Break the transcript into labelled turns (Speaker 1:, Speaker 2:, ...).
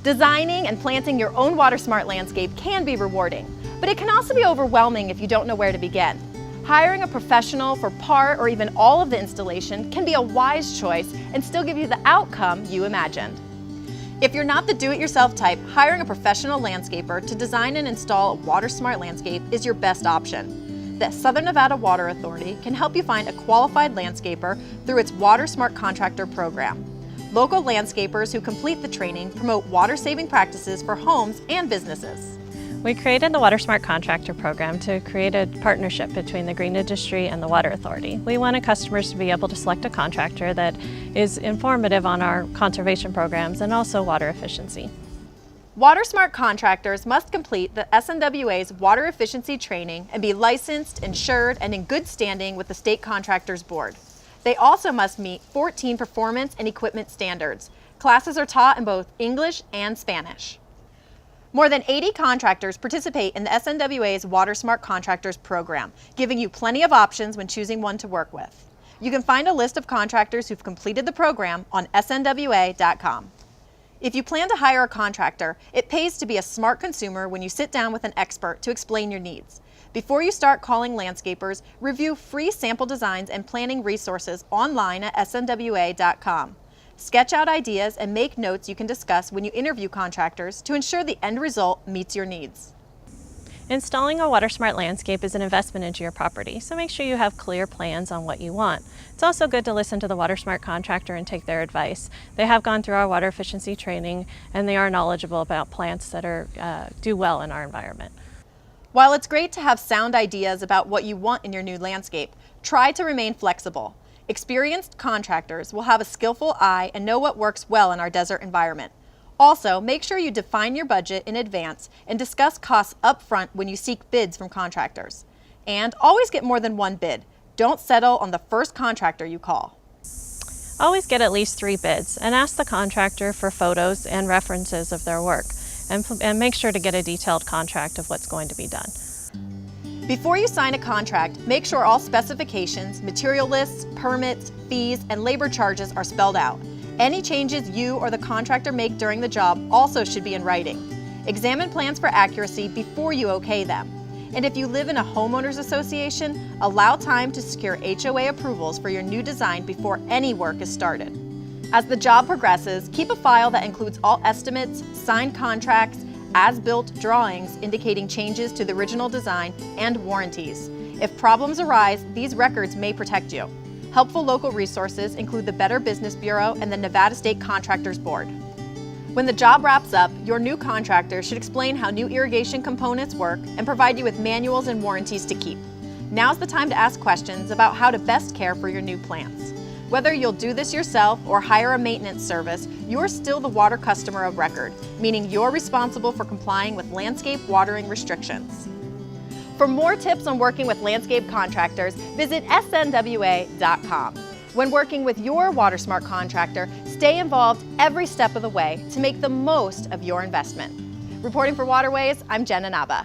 Speaker 1: Designing and planting your own WaterSmart landscape can be rewarding, but it can also be overwhelming if you don't know where to begin. Hiring a professional for part or even all of the installation can be a wise choice and still give you the outcome you imagined. If you're not the do-it-yourself type, hiring a professional landscaper to design and install a WaterSmart landscape is your best option. The Southern Nevada Water Authority can help you find a qualified landscaper through its WaterSmart Contractor program. Local landscapers who complete the training promote water-saving practices for homes and businesses.
Speaker 2: We created the WaterSmart Contractor program to create a partnership between the green industry and the Water Authority. We wanted customers to be able to select a contractor that is informative on our conservation programs and also water efficiency.
Speaker 1: WaterSmart contractors must complete the SNWA's water efficiency training and be licensed, insured, and in good standing with the State Contractors Board. They also must meet 14 performance and equipment standards. Classes are taught in both English and Spanish. More than 80 contractors participate in the SNWA's WaterSmart Contractors program, giving you plenty of options when choosing one to work with. You can find a list of contractors who've completed the program on snwa.com. If you plan to hire a contractor, it pays to be a smart consumer when you sit down with an expert to explain your needs. Before you start calling landscapers, review free sample designs and planning resources online at snwa.com. Sketch out ideas and make notes you can discuss when you interview contractors to ensure the end result meets your needs.
Speaker 2: Installing a WaterSmart landscape is an investment into your property, so make sure you have clear plans on what you want. It's also good to listen to the WaterSmart contractor and take their advice. They have gone through our water efficiency training and they are knowledgeable about plants that do well in our environment.
Speaker 1: While it's great to have sound ideas about what you want in your new landscape, try to remain flexible. Experienced contractors will have a skillful eye and know what works well in our desert environment. Also, make sure you define your budget in advance and discuss costs up front when you seek bids from contractors. And always get more than one bid. Don't settle on the first contractor you call.
Speaker 2: Always get at least 3 bids and ask the contractor for photos and references of their work. And make sure to get a detailed contract of what's going to be done.
Speaker 1: Before you sign a contract, make sure all specifications, material lists, permits, fees, and labor charges are spelled out. Any changes you or the contractor make during the job also should be in writing. Examine plans for accuracy before you okay them. And if you live in a homeowners association, allow time to secure HOA approvals for your new design before any work is started. As the job progresses, keep a file that includes all estimates, signed contracts, as-built drawings indicating changes to the original design, and warranties. If problems arise, these records may protect you. Helpful local resources include the Better Business Bureau and the Nevada State Contractors Board. When the job wraps up, your new contractor should explain how new irrigation components work and provide you with manuals and warranties to keep. Now's the time to ask questions about how to best care for your new plants. Whether you'll do this yourself or hire a maintenance service, you're still the water customer of record, meaning you're responsible for complying with landscape watering restrictions. For more tips on working with landscape contractors, visit snwa.com. When working with your WaterSmart contractor, stay involved every step of the way to make the most of your investment. Reporting for Waterways, I'm Jenna Nava.